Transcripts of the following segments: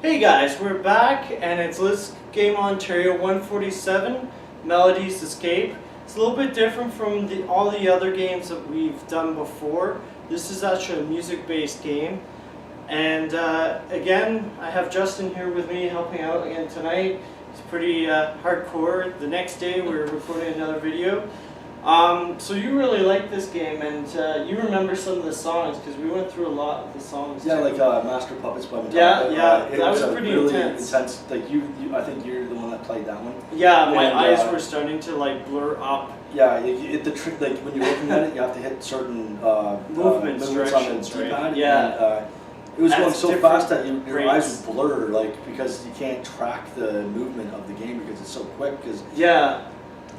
Hey guys, we're back and it's List Game Ontario 147, Melody's Escape. It's a little bit different from all the other games that we've done before. This is actually a music-based game. And again, I have Justin here with me helping out again tonight. It's pretty hardcore. The next day we're recording another video. So you really like this game, and you remember some of the songs because we went through a lot of the songs. Yeah, too. like Master Puppets by Metallica. Yeah, that was pretty really intense. Like I think you're the one that played that one. Yeah, my eyes were starting to like blur up. Yeah, like when you're looking at it, you have to hit certain movements on the D-pad. right? Yeah. And, it was going so fast that your eyes would blur, like because you can't track the movement of the game because it's so quick. Because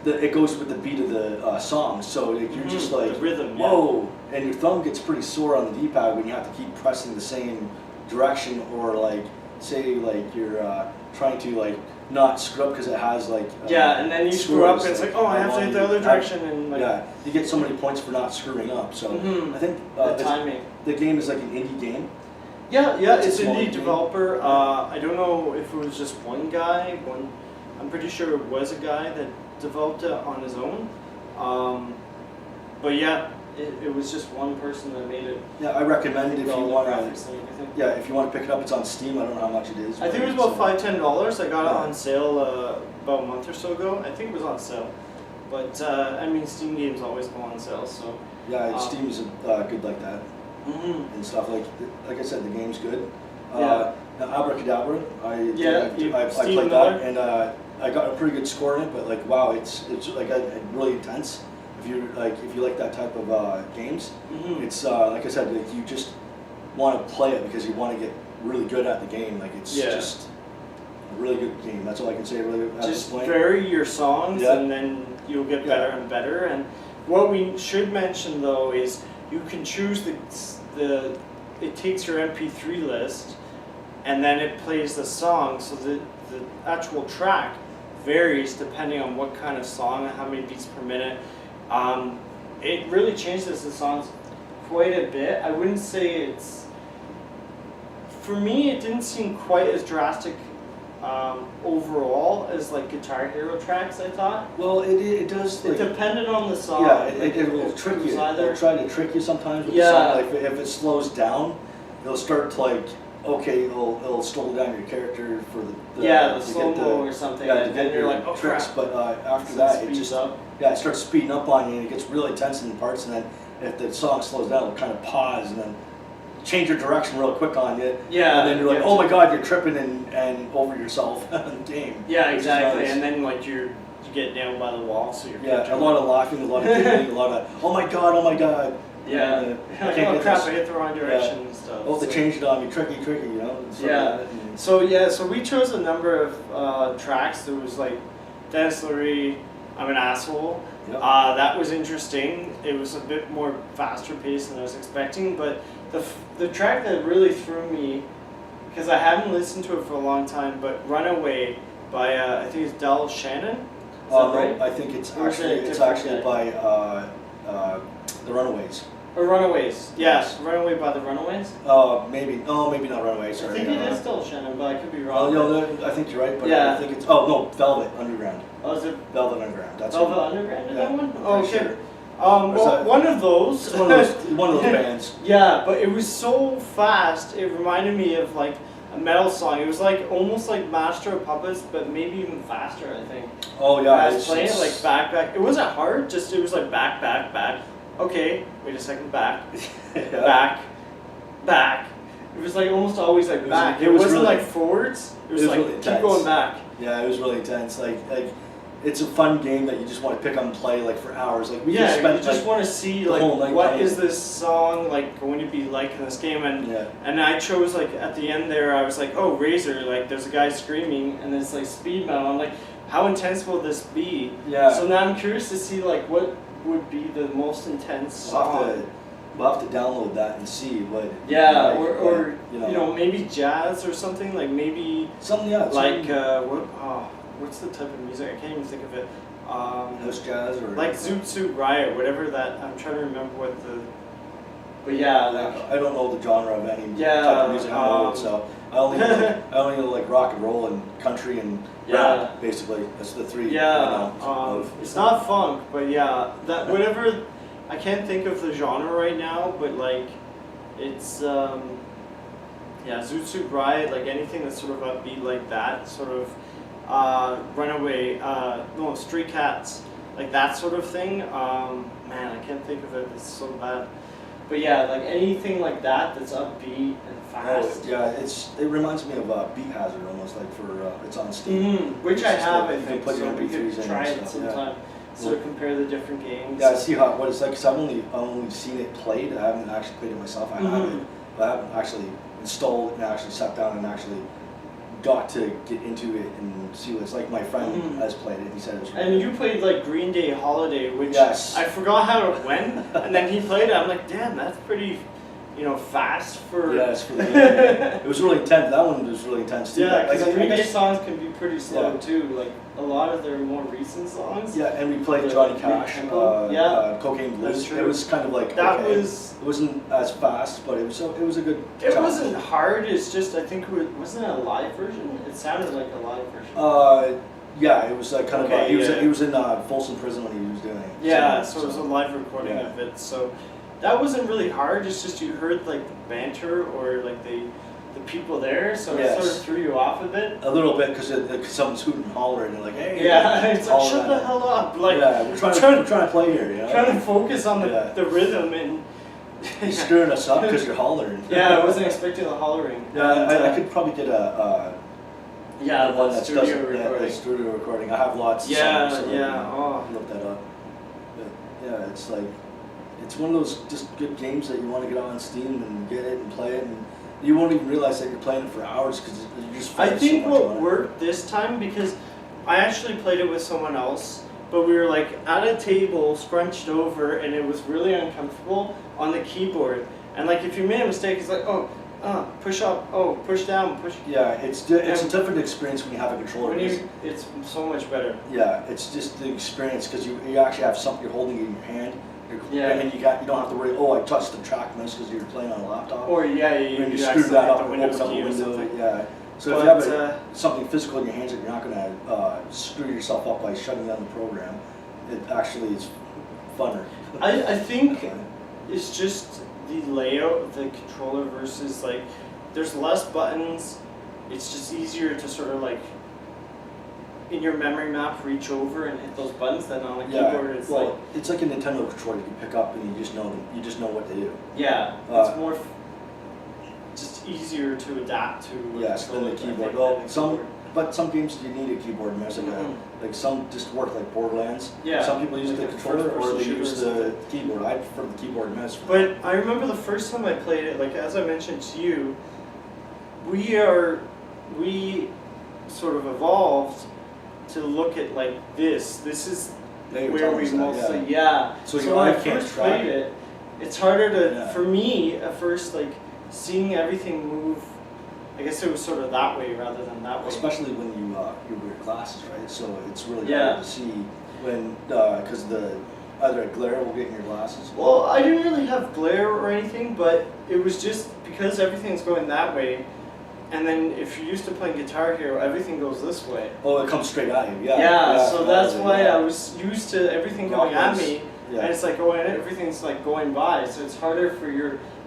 it goes with the beat of the song, so you're just like, the rhythm, whoa, and your thumb gets pretty sore on the D-pad when you have to keep pressing the same direction, or like, say like you're trying to like not screw up because it has like and then you screw up and it's like, oh, I have to hit the other direction, and like, you get so many points for not screwing up. So I think the timing. The game is like an indie game. Yeah, it's an indie developer. I don't know if it was just one guy. I'm pretty sure it was a guy that developed it on his own, but yeah, it was just one person that made it. Yeah, I recommend it if you want to. Yeah, if you want to pick it up, it's on Steam. I don't know how much it is. I think it was about $5-10. I got it on sale about a month or so ago. I think it was on sale, but I mean, Steam games always go on sale, so. Yeah, Steam's good like that and stuff. Like I said, the game's good. Now Abracadabra, I played that and. I got a pretty good score in it, but like wow, it's like really intense. If you like that type of games, it's like I said, like you just want to play it because you want to get really good at the game. Like it's just a really good game. That's all I can say. Really, at just this point. vary your songs, and then you'll get better and better. And what we should mention though is you can choose it takes your MP3 list, and then it plays the song, so the actual track varies depending on what kind of song and how many beats per minute. It really changes the songs quite a bit. I wouldn't say it's, for me it didn't seem quite as drastic overall as like Guitar Hero tracks, I thought. Well, it does. It depended on the song. Yeah, it will trick you. It'll try to trick you sometimes with the song. Like if it slows down, it'll start to like, okay, it'll slow down your character for the slow-mo or something, and then you're like, oh tricks. crap. But after that, it just up. It starts speeding up on you, and it gets really tense in parts. And then if the song slows down, it'll kind of pause and then change your direction real quick on you. Yeah. And then you're like, oh my god, you're tripping and over yourself in the game. Yeah, exactly. And then like you get nailed by the wall, so you're a lot of laughing, a lot of giggling, a lot of oh my god. Yeah. Oh crap! I hit the wrong direction and stuff. Oh, they changed it on me, tricky, you know. So we chose a number of tracks. There was like Dennis Leary, I'm an Asshole. Yep. That was interesting. It was a bit more faster paced than I was expecting, but the track that really threw me, because I hadn't listened to it for a long time, but "Runaway" by I think it's Del Shannon. Is that right? I think it's actually by the Runaways. Or Runaways, yes. Runaway by the Runaways? Maybe not Runaways, sorry. I think it is still Shannon, but I could be wrong. I think you're right, but I think it's, Velvet Underground. Oh, is it? Velvet Underground, that's Velvet Underground is that one? Oh, okay. Sure. Well, one of those. It's one of those bands. Yeah, but it was so fast, it reminded me of like a metal song. It was like almost like Master of Puppets, but maybe even faster, I think. Oh yeah. I was playing it like back. It wasn't hard, just it was like back. Okay, wait a second, back. It was like almost always like back. It wasn't like forwards. It was like really keep going back. Yeah, it was really intense. Like it's a fun game that you just want to pick up and play like for hours. Like we you just want to see like what is this song like going to be like in this game, and I chose like at the end there I was like, oh, Razor, like there's a guy screaming and it's like speed metal. I'm like, how intense will this be? Yeah. So now I'm curious to see like what would be the most intense song. We'll have to download that and see what. Yeah, or you know maybe jazz or something, like maybe something what's the type of music? I can't even think of it. House jazz or like Zoot Suit Riot, whatever that. I'm trying to remember what the. But yeah, like I don't know the genre of any type of music. So I only know like rock and roll and country and rap, basically. That's the three. Yeah, it's not funk, but yeah, that whatever. I can't think of the genre right now, but like, it's Zoot Suit Riot, like anything that's sort of upbeat like that, sort of Runaway, no, Stray Cats, like that sort of thing. Man, I can't think of it. It's so bad. But yeah, like anything like that that's upbeat and fast. Oh, yeah, it reminds me of Beat Hazard almost, like for it's on Steam. Which I have, like, I think. Put So we MP3s could in try and it stuff, sometime. So compare the different games. Yeah, see what it's like. Cause I've only seen it played. I haven't actually played it myself. I have it, but I haven't actually installed it and actually sat down and actually got to get into it and see what it's like. My friend has played it. He said it was really And good. you played like Green Day Holiday, which Yes. I forgot how it went, and then he played it. I'm like, damn, that's pretty, fast for. Yes, for the game. It was really intense. That one was really intense too. Yeah, Like, because I Green Day guess- songs can be pretty slow Yeah. too. Like a lot of their more recent songs. Yeah, and we played The Johnny Big Cash, Tempo. Cocaine Blues. That's true. It was kind of like That okay. was. It wasn't as fast, but it was a good. It challenge. wasn't hard. It's just I think wasn't it a live version? It sounded like a live version. Yeah, it was kind Okay, of. He was in Folsom Prison when he was doing it. Yeah, so it was a live recording Yeah. of it. So that wasn't really hard. It's just you heard like the banter or like the people there, so it sort of threw you off a bit. A little bit because someone's hooting and hollering and like, hey. Yeah, it's like shut the at hell up. Like yeah, we're trying to play here. You know? trying to focus on the rhythm and. You're screwing us up because you're hollering. Yeah, I wasn't expecting the hollering. Yeah, I could probably get a one the that studio doesn't recording. the studio recording. I have lots. Of Yeah, songs, so yeah. Oh. look that up. But yeah, it's like it's one of those just good games that you want to get on Steam and get it and play it, and you won't even realize that you're playing it for hours because you just. I focus so think much what on it. worked this time because I actually played it with someone else, but we were like at a table scrunched over and it was really uncomfortable on the keyboard. And like if you made a mistake, it's like push up, push down, push. Yeah, it's a different experience when you have a controller. It's so much better. Yeah, it's just the experience because you actually have something you're holding in your hand. Yeah. And you don't have to worry. Oh, I touched the track mouse because you're playing on a laptop. Or you screw accidentally that up hit or the open up a key or window. something. Yeah. So if you have something physical in your hands, that you're not going to screw yourself up by shutting down the program. It actually is funner. I think it's just the layout of the controller versus like there's less buttons. It's just easier to sort of like in your memory map reach over and hit those buttons than on a keyboard. It's like it's like a Nintendo controller you can pick up and you just know what to do. Yeah, it's more just easier to adapt to. Yes, than the keyboard. Well, some games you need a keyboard and mouse. Like some just work like Borderlands. Yeah. Some people use like the a controller or first-person they shooter use or the something. keyboard. I prefer the keyboard and mouse. But I remember the first time I played it, like as I mentioned to you, we sort of evolved to look at like this. This is where we mostly So when I first played it, it's harder to for me at first like seeing everything move. I guess it was sort of that way rather than that way. Especially when you wear glasses, right? So it's really hard to see when because either a glare will get in your glasses. Well, I didn't really have glare or anything, but it was just because everything's going that way. And then if you're used to playing Guitar Hero, everything goes this way. Oh, it comes straight at you. So that's why I was used to everything going at me, and it's like everything's like going by. So it's harder for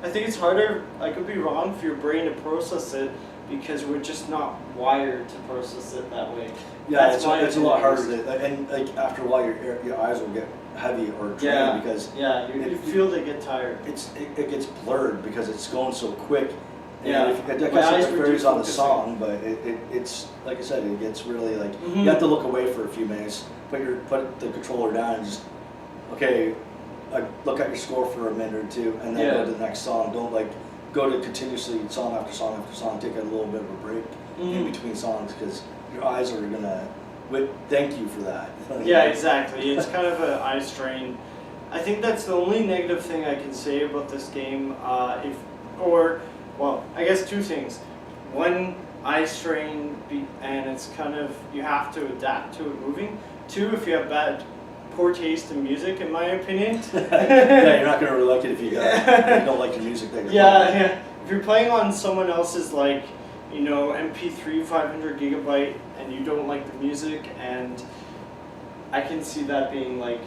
I think it's harder, I could be wrong, for your brain to process it because we're just not wired to process it that way. Yeah, it's a lot harder and like after a while your eyes will get heavy or drained because you feel they get tired. It gets blurred because it's going so quick. Yeah, I guess it varies on the song, but it's like I said, it gets really like you have to look away for a few minutes, put the controller down, and just look at your score for a minute or two, and then go to the next song. Don't like go to continuously song after song after song. Take a little bit of a break in between songs because your eyes are gonna thank you for that. Yeah, exactly. It's kind of an eye strain. I think that's the only negative thing I can say about this game. Well, I guess two things. One, eye strain, and it's kind of, you have to adapt to it moving. Two, if you have poor taste in music, in my opinion. Yeah, you're not going to really like it if you don't like the music that you're playing. Yeah. If you're playing on someone else's, like, you know, MP3 500 gigabyte, and you don't like the music, and I can see that being like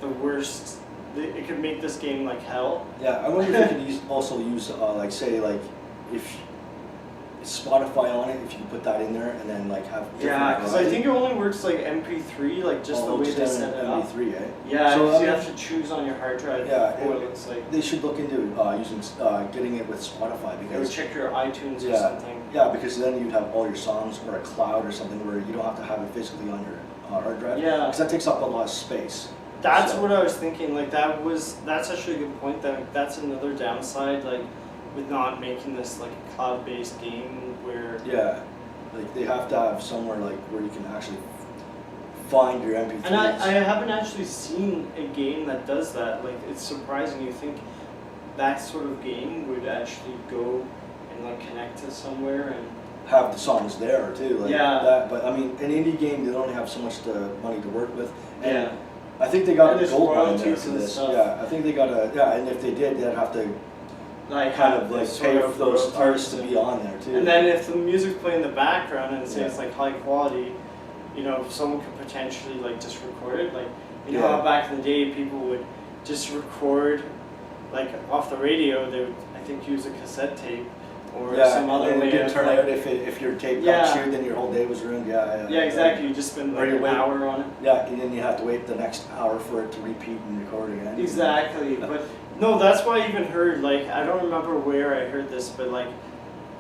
the worst. It could make this game like hell. Yeah, I wonder if you could also use like say like if Spotify on it, if you can put that in there and then like have yeah, because I think it only works like MP3 like just the way they set it up. MP3, eh? Yeah, so, because you have to choose on your hard drive. Yeah, what it looks like. They should look into using getting it with Spotify because Or check your iTunes or something. Yeah, because then you'd have all your songs or a cloud or something where you don't have to have it physically on your hard drive. Yeah, because that takes up a lot of space. That's what I was thinking. Like that's actually a good point. That's another downside. Like with not making this like a cloud-based game where like they have to have somewhere like where you can actually find your MP3s. And I haven't actually seen a game that does that. Like it's surprising. You think that sort of game would actually go and like connect to somewhere and have the songs there too. Like that, but I mean, an indie game they don't have so much money to work with. And I think they got a gold line there for this. Yeah, I think they got and if they did, they'd have to like kind of like pay for those artists to be on there too. And then if the music's playing in the background and say it's like high quality, you know, someone could potentially like just record it. Like you know how back in the day people would just record like off the radio. They would I think use a cassette tape or some other way. It didn't turn out if your tape got chewed, then your whole day was ruined. Yeah, exactly. You just spend like an hour on it. Yeah, and then you have to wait the next hour for it to repeat and record again. Exactly, but no, that's why I even heard, like, I don't remember where I heard this, but like,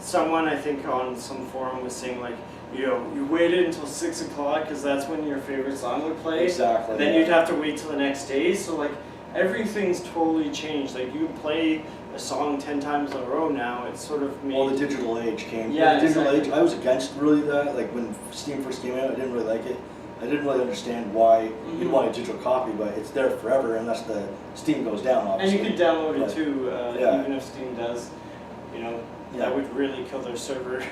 someone I think on some forum was saying like, you know, you waited until 6 o'clock because that's when your favorite song would play. Exactly. And then you'd have to wait till the next day, so like, everything's totally changed. Like, you play a song 10 times in a row now. It's sort of made... Well, the digital age came. Yeah, the digital age, I was against really that. Like, when Steam first came out, I didn't really like it. I didn't really understand why you'd want a digital copy, but it's there forever unless the Steam goes down, obviously. And you can download it too, even if Steam does. You know, that would really kill their server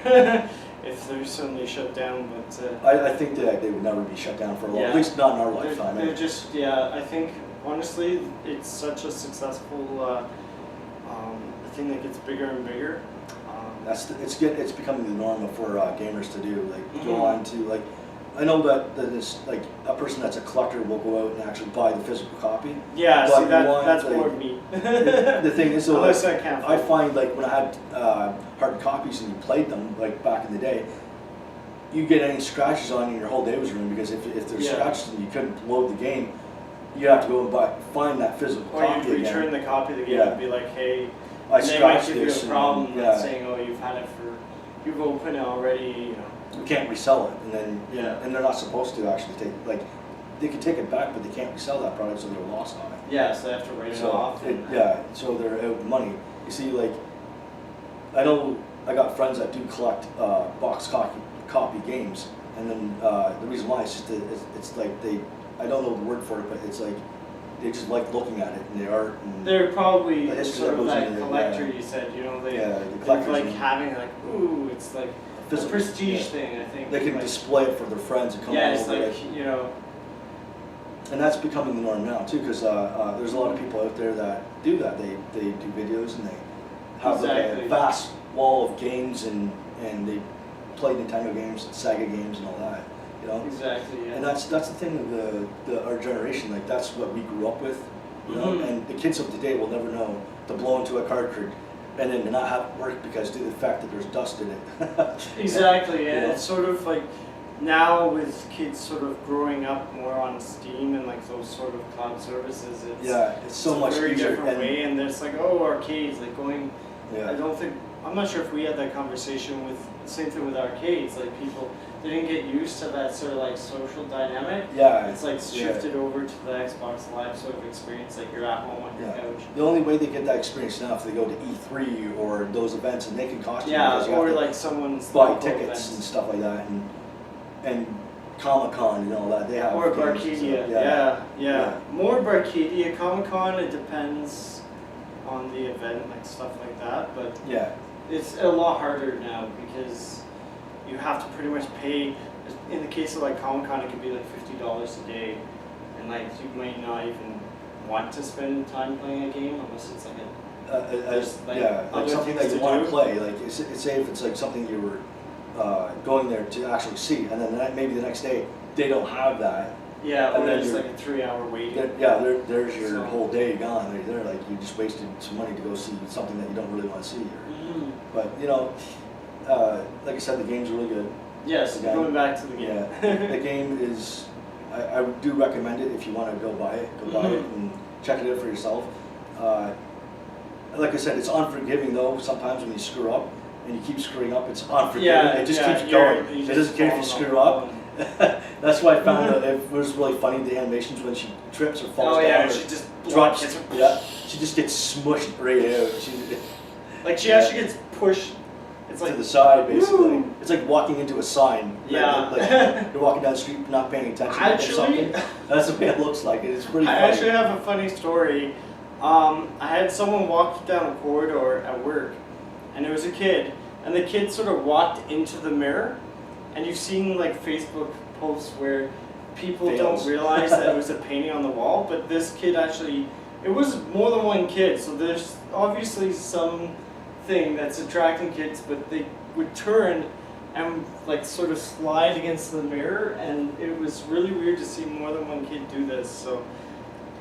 if they're suddenly shut down. But I think that they would never be shut down for a long, at least not in our lifetime. They're just, I think, honestly, it's such a successful thing that gets bigger and bigger. It's becoming the norm for gamers to do, like go on to like. I know that it's like a person that's a collector will go out and actually buy the physical copy. Yeah, see, that's more me. The thing is, so unless I can't. I find like when I had hard copies and you played them like back in the day, you get any scratches on you, your whole day was ruined because if there's scratches and you couldn't load the game, you have to go and find that physical copy you'd return the copy of the game and be like, hey, I and they might give you this a problem saying, oh, you've opened it already, you know. You can't resell it, and then and they're not supposed to actually take they can take it back, but they can't resell that product, so they're lost on it. Yeah, so they have to write it off. So they're out of money. You see, like I know I got friends that do collect box copy games, and then the reason why is just that it's like I don't know the word for it, but it's like they just like looking at it and the art. And they're probably sort of that collector you said, you know, they like having like it's like. It's a prestige thing, I think. They can display it for their friends and come over. It's like, you know. And that's becoming the norm now too, because there's a lot of people out there that do that. They do videos and they have like a vast wall of games and they play Nintendo games, Sega games, and all that. You know. Exactly. Yeah. And that's the thing of our generation. Like that's what we grew up with. You know. And the kids of today will never know to blow into a cartridge. And then to not have it work because due to the fact that there's dust in it. Exactly, and it's sort of like now with kids sort of growing up more on Steam and like those sort of cloud services, it's so much very easier. different way, and there's like arcades, like going. Yeah. I'm not sure if we had that conversation with the same thing with arcades. Like people, they didn't get used to that sort of like social dynamic. Yeah. It's like shifted over to the Xbox Live sort of experience. Like you're at home on your couch. The only way they get that experience now if they go to E3 or those events, and they can cost you. Yeah, or like someone's buy tickets and stuff like that, and Comic-Con and all that. They have. Or Barcadia. Yeah. More Barcadia. Comic-Con, it depends on the event, like stuff like that, but it's a lot harder now because you have to pretty much pay. In the case of like Comic-Con, it could be like $50 a day, and like you might not even want to spend time playing a game unless it's like like something that you want to play. Like, say if it's like something you were going there to actually see, and then maybe the next day they don't have that. Yeah, or there's like a 3-hour waiting. There's your whole day gone right there. Like, you just wasted some money to go see something that you don't really want to see. But like I said, the game's really good. Yes, going back to the game. Yeah, the game is. I do recommend it if you want to go buy it. Go buy it and check it out for yourself. Like I said, it's unforgiving though. Sometimes when you screw up and you keep screwing up, it's unforgiving. It just keeps going. It doesn't care if you screw up. That's why I found that it was really funny, the animations when she trips or falls down. She just drops. She just gets smushed right out. She actually gets pushed. It's like to the side, basically. Woo! It's like walking into a sign. Yeah. Like you're walking down the street, not paying attention. Actually, that's the way it looks like. It's pretty funny. I actually have a funny story. I had someone walk down a corridor at work, and it was a kid, and the kid sort of walked into the mirror, and you've seen like Facebook posts where people don't realize that it was a painting on the wall, but this kid actually, it was more than one kid, so there's obviously some thing that's attracting kids, but they would turn and like sort of slide against the mirror, and it was really weird to see more than one kid do this. So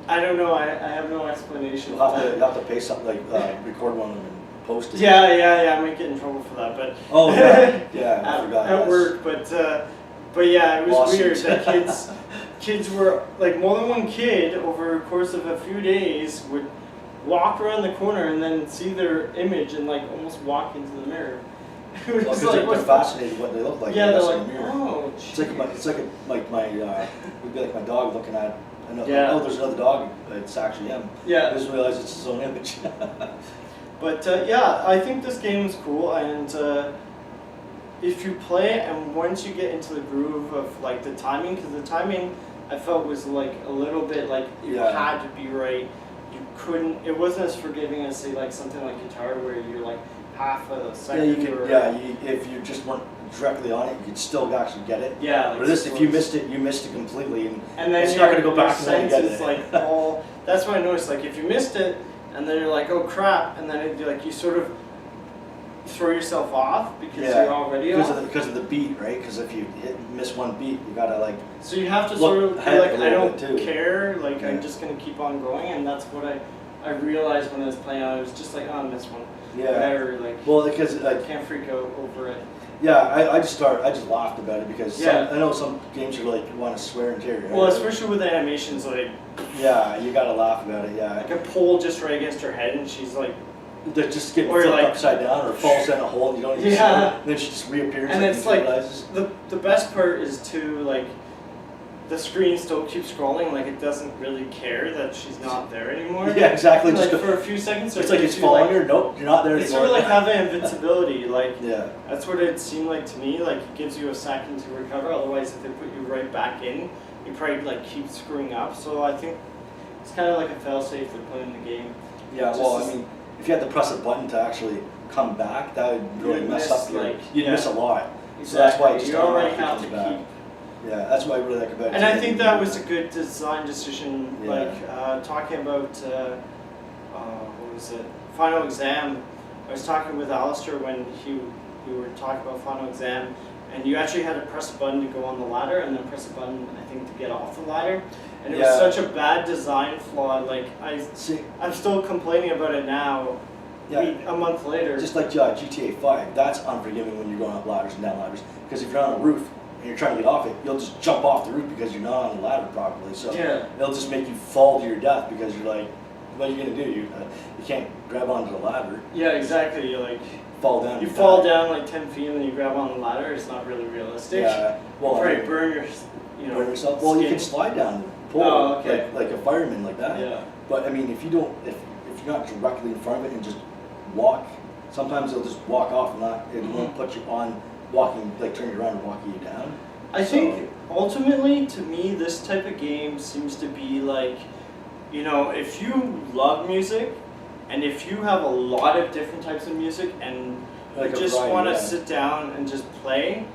I don't know, I have no explanation. You'll have to pay something, like record one of them and post it. Yeah, I might get in trouble for that, but I forgot at work, but yeah, it was weird that kids were like, more than one kid over the course of a few days would walk around the corner and then see their image and like almost walk into the mirror. It was they're fascinated what they look like. Yeah, they're like, in the mirror. oh, it's like my it'd be like my dog looking at another. Yeah. Oh, there's another dog. It's actually him. Yeah. He doesn't realize it's his own image. But I think this game is cool, and if you play it and once you get into the groove of like the timing, because the timing I felt was like a little bit like you had to be right. You couldn't. It wasn't as forgiving as say like something like guitar where you're like half a second. If you just weren't directly on it, you could still actually get it. Yeah. Like but this, if you missed it, you missed it completely, and then it's not going to go back and then get it. Like all. That's what I noticed. Like if you missed it, and then you're like, oh crap, and then it'd like you sort of throw yourself off because you're already off. Because of the beat, right? Because if you miss one beat, you gotta like. So you have to sort of be like, I don't care. Like I'm just gonna keep on going, and that's what I realized when I was playing. I was just like, oh, I missed one. Yeah. Whatever. Like. Well, because I can't freak out over it. Yeah, I just laughed about it because I know some games you like want to swear and tear. Well, especially with the animations, like. Yeah, you gotta laugh about it. Yeah. Like a pole just right against her head, and she's like. That just getting flipped like, upside down or falls down a hole and you don't even see it. And then she just reappears. And it's like the best part is too like the screen still keeps scrolling, like it doesn't really care that she's not there anymore. Yeah, exactly. Like for a few seconds. It's like it's following her. Nope, you're not there anymore. It's sort of like having invincibility. Like that's what it seemed like to me. Like it gives you a second to recover. Otherwise, if they put you right back in, you probably like keep screwing up. So I think it's kind of like a fail-safe for playing the game. Yeah. Well, I mean. If you had to press a button to actually come back, that would really mess up your. You'd miss a lot. Exactly. So that's why you just already have to back. Yeah, that's what I really like about it. And I think that was a good design decision. Yeah. Like talking about what was it? Final Exam. I was talking with Alistair when we were talking about Final Exam, and you actually had to press a button to go on the ladder, and then press a button I think to get off the ladder. And it was such a bad design flaw. Like I'm still complaining about it now. Yeah. A month later. Just like GTA 5, that's unforgiving when you're going up ladders and down ladders. Because if you're on a roof and you're trying to get off it, you'll just jump off the roof because you're not on the ladder properly. So it'll just make you fall to your death because you're like, what are you gonna do? You can't grab onto the ladder. Yeah, exactly. You like fall down. You fall down like 10 feet and then you grab on the ladder. It's not really realistic. Yeah. Well, you probably burn burn yourself. Well, you can slide down. Like a fireman like that. Yeah. But I mean, if you're not directly in front of it and just walk, sometimes they'll just walk off and it won't put you on walking, like turn you around and walking you down. I think ultimately, to me, this type of game seems to be like, if you love music, and if you have a lot of different types of music, and like you just want to sit down and just play,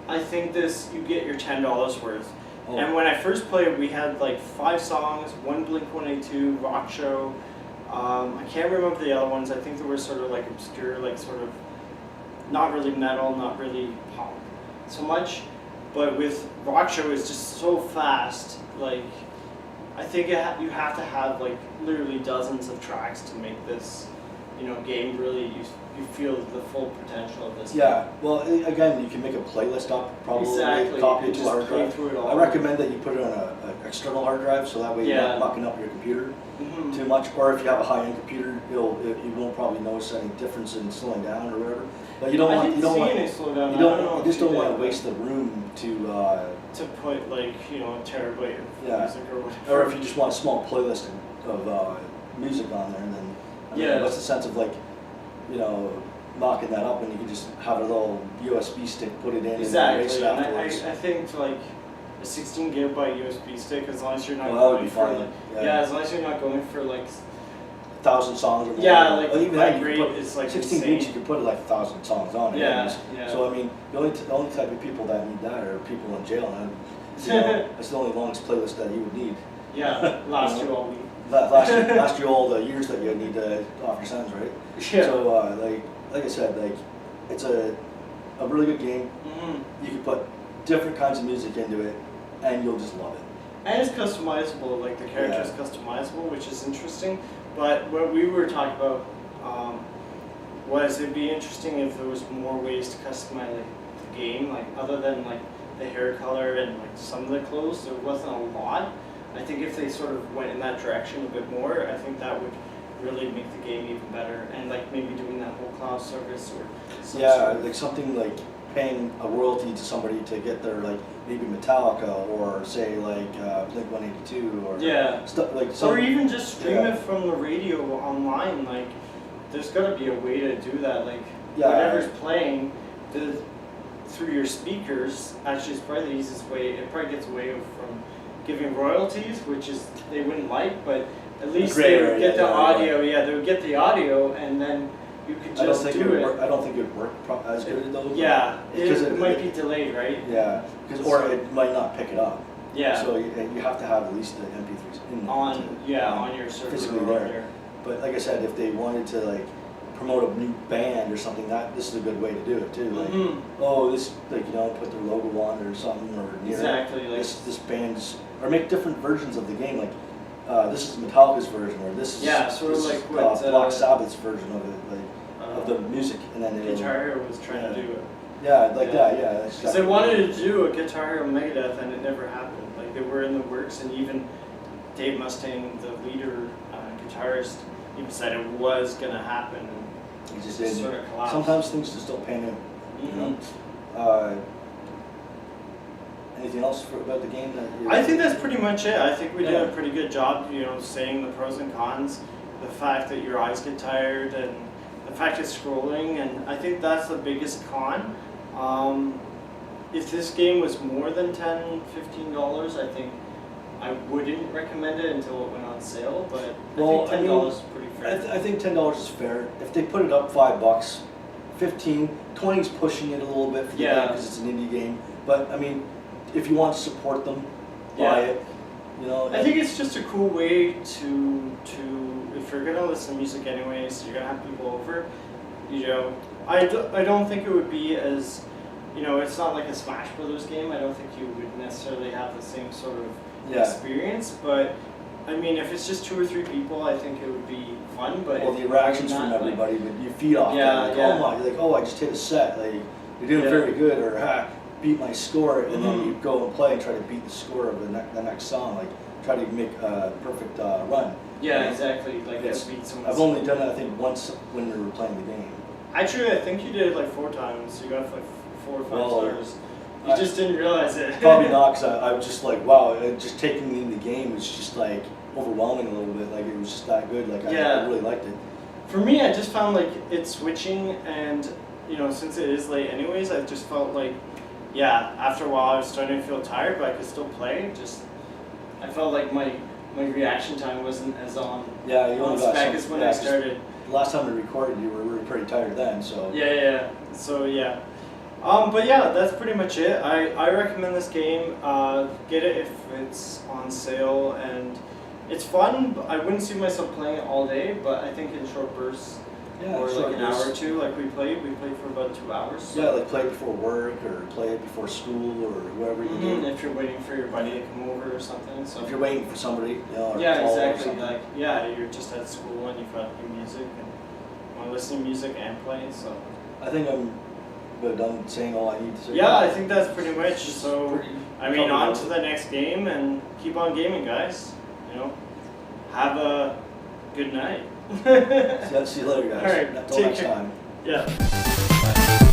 I think you get your $10 worth. And when I first played, we had like 5 songs, 1 Blink-182 rock show, I can't remember the other ones. I think they were sort of like obscure, like sort of not really metal, not really pop so much. But with Rock Show, it's just so fast. Like, I think you have to have like literally dozens of tracks to make this, game really. You feel the full potential of this. Yeah. Well, again, you can make a playlist up, probably Exactly. copy it to just a hard play drive. through it all. I recommend that you put it on an external hard drive, so that way you're not mucking up your computer too much. Or if you have a high-end computer, you won't probably notice any difference in slowing down or whatever. But you don't want any slowdown. you just don't want to waste the room to put like a terabyte of music or whatever. Or if you just want a small playlist of music on there, and then what's the sense of like knocking that up when you can just have a little USB stick, put it in, exactly. and erase it afterwards. I think like a 16 gigabyte USB stick, as long as you're not that would going be for fine. like, As long as you're not going for like 1,000 songs or more. like even that then, great you can put is like 16 insane. gigs, you can put like 1,000 songs on it. Yeah. So I mean, the only type of people that need that are people in jail, and that's the only longest playlist that you would need. Yeah, last you all week. Last you all the years that you need to off your sentence, right? Yeah. So like I said, like it's a really good game. You can put different kinds of music into it, and you'll just love it. And it's customizable, like the character is customizable, which is interesting. But what we were talking about was it'd be interesting if there was more ways to customize the game, like other than like the hair color and like some of the clothes. There wasn't a lot. I think if they sort of went in that direction a bit more, I think that would really make the game even better. And like maybe doing that whole cloud service or like something like paying a royalty to somebody to get their like maybe Metallica or say like Blink 182 or stuff like or even just stream it from the radio online. Like there's got to be a way to do that. Like whatever's playing through your speakers actually is probably the easiest way. It probably gets away from giving royalties, which is they wouldn't like, but at least they would get the audio. They would get the audio, and then you could just do it. I don't think it would work as good though. Yeah, it might be delayed, right? Yeah, or it might not pick it up. Yeah. So you have to have at least the MP3s in on your server physically there. But like I said, if they wanted to like promote a new band or something, this is a good way to do it too. Like, this put their logo on or something or this band's or make different versions of the game. Like this is Metallica's version, or this is sort of like what Black Sabbath's version of it, like of the music, and then Guitar Hero was trying to do it. Yeah, like that. Yeah, because they wanted to do a Guitar Hero Megadeth, and it never happened. Like they were in the works, and even Dave Mustaine, the leader guitarist, even said it was gonna happen. And he just sort of collapsed. Sometimes things just don't pan out. Anything else about the game? I think that's pretty much it. I think we did a pretty good job, saying the pros and cons, the fact that your eyes get tired, and the fact it's scrolling, and I think that's the biggest con. If this game was more than $10, $15, I think I wouldn't recommend it until it went on sale, but I think $10 is pretty fair. I think $10 is fair. If they put it up $5, 15, 20 is pushing it a little bit for the game because it's an indie game. But I mean, if you want to support them, buy it. I think it's just a cool way to if you're gonna listen to music anyways, you're gonna have people over. I don't think it would be as it's not like a Smash Brothers game. I don't think you would necessarily have the same sort of experience, but I mean, if it's just 2 or 3 people, I think it would be fun. But the reactions from everybody, but you feed off that. Like, I just hit a set. Like, you're doing very good, or beat my score, and then you go and play and try to beat the score of the next song. Like, try to make a perfect run. Yeah, exactly. Like, beat someone's I've only done it, I think, once when we were playing the game. Actually, I think you did it like 4 times. You got like 4 or 5 stars. You just didn't realize it. Probably not, because I was just like, wow, just taking in the game was just like overwhelming a little bit. Like, it was just that good. Like, I really liked it. For me, I just found like it's switching, and since it is late anyways, I just felt like, after a while I was starting to feel tired, but I could still play. I felt like my reaction time wasn't as on spec as when I started. Last time we recorded, you were pretty tired then, so. Yeah. So but that's pretty much it. I recommend this game. Get it if it's on sale, and It's fun. But I wouldn't see myself playing it all day, but I think in short bursts. Yeah, or short like an bursts. hour or two, like we played for about 2 hours. So. Yeah, like play it before work or play it before school or whatever you do. If you're waiting for your buddy to come over or something. So If you're waiting for somebody, you know, or yeah, call or exactly. something. Like you're just at school and you've got your music and want to listen to music and play. So I think I'm done saying all I need to say. yeah, I think that's pretty much. So Pretty I mean, on covered. to the next game and keep on gaming, guys. You know, have a good night. See you later, guys. All right, Until take next care. time. Yeah.